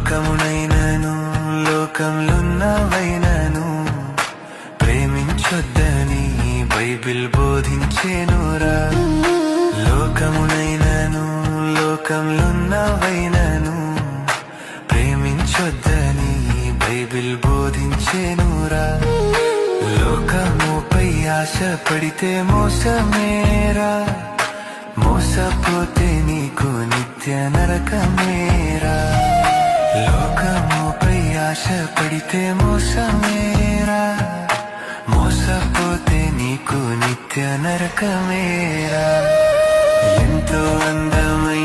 లోకమునైనను లోకంలున్నవైనను ప్రేమించొద్దని Bible బోధించేనురా. లోకమునైనను లోకంలున్నవైనను ప్రేమించొద్దని Bible బోధించేనురా. లోకముపై ఆశపడితే మోసమేరా, మోసపోతే నీకు నిత్య నరకమేరా. లోకముపై ఆశపడితే మోసమేరా, మోసపోతే నీకు నిత్య నరకమేరా. ఎంతో అందమైన